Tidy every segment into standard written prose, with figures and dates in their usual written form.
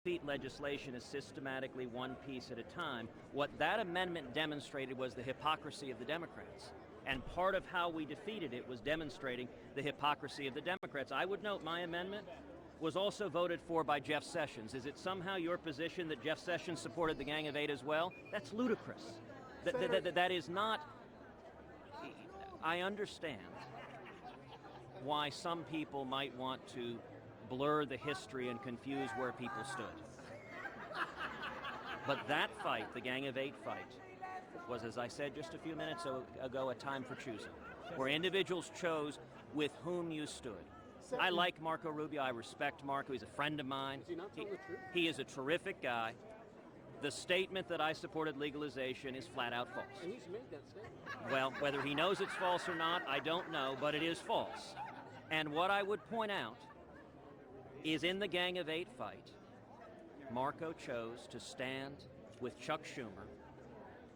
defeat legislation is systematically one piece at a time. What that amendment demonstrated was the hypocrisy of the Democrats. And part of how we defeated it was demonstrating the hypocrisy of the Democrats. I would note my amendment was also voted for by Jeff Sessions. Is it somehow your position that Jeff Sessions supported the Gang of Eight as well? That's ludicrous. That is not. I understand why some people might want to blur the history and confuse where people stood. But that fight, the Gang of Eight fight, was, as I said just a few minutes ago, a time for choosing, where individuals chose with whom you stood. I like Marco Rubio. I respect Marco. He's a friend of mine. Is he not telling the truth? He is a terrific guy. The statement that I supported legalization is flat out false. And he's made that statement. Well, whether he knows it's false or not, I don't know, but it is false. And what I would point out is in the Gang of Eight fight, Marco chose to stand with Chuck Schumer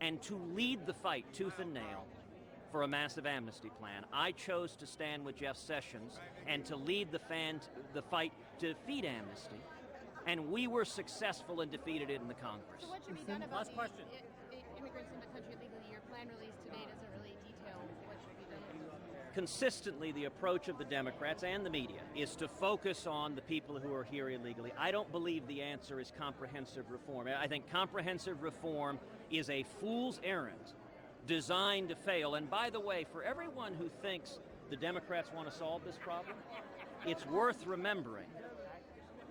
and to lead the fight tooth and nail for a massive amnesty plan. I chose to stand with Jeff Sessions and to lead the fight to defeat amnesty, and we were successful and defeated it in the Congress. So what should be done about Last the immigrants in the country legally? Your plan released today doesn't really detail what should be done. Consistently, the approach of the Democrats and the media is to focus on the people who are here illegally. I don't believe the answer is comprehensive reform. I think comprehensive reform is a fool's errand designed to fail. And by the way, for everyone who thinks the Democrats want to solve this problem, it's worth remembering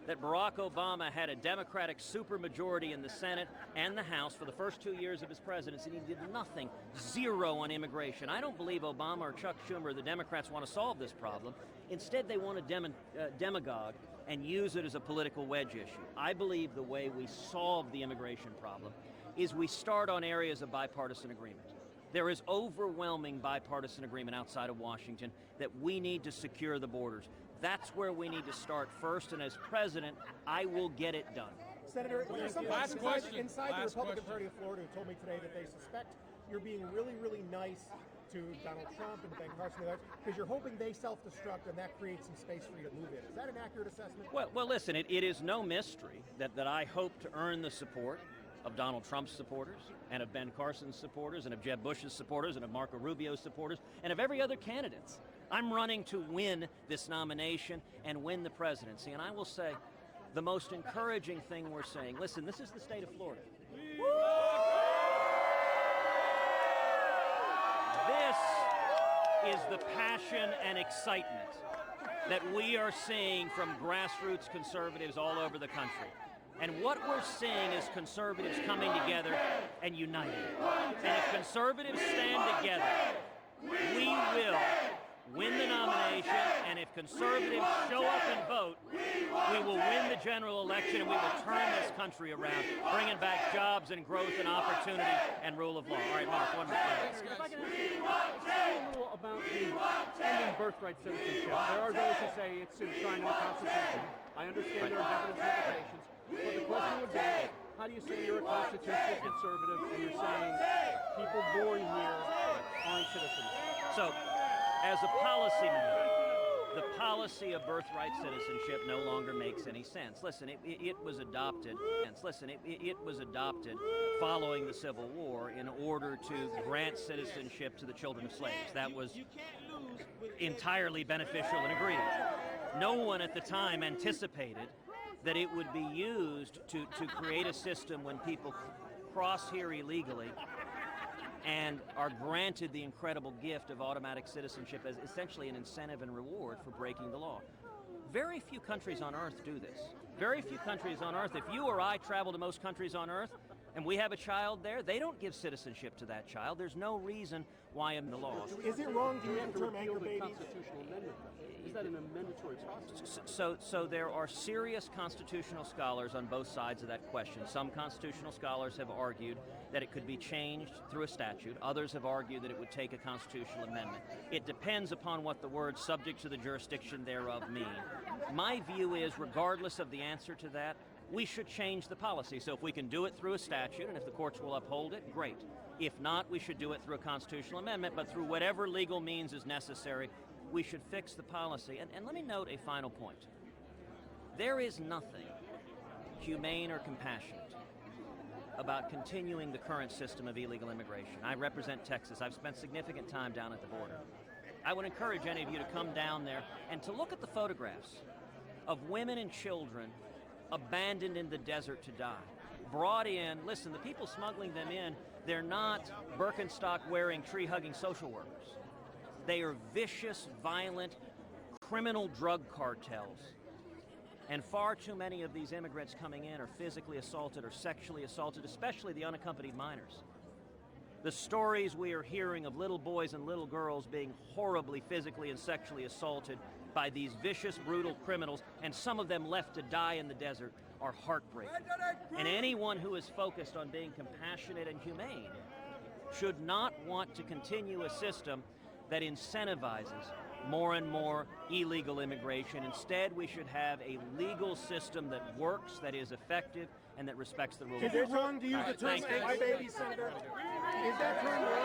that Barack Obama had a Democratic supermajority in the Senate and the House for the first 2 years of his presidency, and he did nothing, zero on immigration. I don't believe Obama or Chuck Schumer or the Democrats want to solve this problem. Instead, they want to demagogue and use it as a political wedge issue. I believe the way we solve the immigration problem is we start on areas of bipartisan agreement. There is overwhelming bipartisan agreement outside of Washington that we need to secure the borders. That's where we need to start first, and as president, I will get it done. Senator, there's some folks inside the Republican Party of Florida who told me today that they suspect you're being really, really nice to Donald Trump and Ben Carson because you're hoping they self-destruct and that creates some space for you to move in. Is that an accurate assessment? Well, listen, it is no mystery that I hope to earn the support of Donald Trump's supporters, and of Ben Carson's supporters, and of Jeb Bush's supporters, and of Marco Rubio's supporters, and of every other candidate. I'm running to win this nomination and win the presidency. And I will say, the most encouraging thing we're saying, listen, this is the state of Florida. This is the passion and excitement that we are seeing from grassroots conservatives all over the country. And what we're seeing is conservatives coming together and uniting. And if conservatives stand together, we will win the nomination. And if conservatives show up and vote, we will win the general election, and we will turn this country around, bringing back jobs and growth and opportunity and rule of law. All right, Mark, one more thing. If I can ask you a little about the ending birthright citizenship. There are those who say it's enshrined in the Constitution. I understand there are different interpretations. But the question would be, how do you say you're a constitutional conservative and you're saying people born here aren't citizens? So, as a policy matter, the policy of birthright citizenship no longer makes any sense. Listen, it was adopted. It was adopted following the Civil War in order to grant citizenship to the children of slaves. That was entirely beneficial and agreed. No one at the time anticipated that it would be used to create a system when people cross here illegally and are granted the incredible gift of automatic citizenship as essentially an incentive and reward for breaking the law. Very few countries on earth do this. Very few countries on earth. If you or I travel to most countries on earth and we have a child there, they don't give citizenship to that child. There's no reason why in the law. Is it wrong to use the term anchor babies? Constitutional amendment. Is that an mandatory process? So there are serious constitutional scholars on both sides of that question. Some constitutional scholars have argued that it could be changed through a statute. Others have argued that it would take a constitutional amendment. It depends upon what the words subject to the jurisdiction thereof mean. My view is, regardless of the answer to that, we should change the policy. So if we can do it through a statute, and if the courts will uphold it, great. If not, we should do it through a constitutional amendment, but through whatever legal means is necessary, we should fix the policy. And let me note a final point. There is nothing humane or compassionate about continuing the current system of illegal immigration. I represent Texas. I've spent significant time down at the border. I would encourage any of you to come down there and to look at the photographs of women and children abandoned in the desert to die. Brought in, listen, the people smuggling them in, they're not Birkenstock-wearing, tree-hugging social workers. They are vicious, violent, criminal drug cartels. And far too many of these immigrants coming in are physically assaulted or sexually assaulted, especially the unaccompanied minors. The stories we are hearing of little boys and little girls being horribly physically and sexually assaulted by these vicious, brutal criminals, and some of them left to die in the desert, are heartbreaking. And anyone who is focused on being compassionate and humane should not want to continue a system that incentivizes more and more illegal immigration. Instead, we should have a legal system that works, that is effective, and that respects the rules. Is it wrong to use the term egg baby, Senator? Is that term wrong?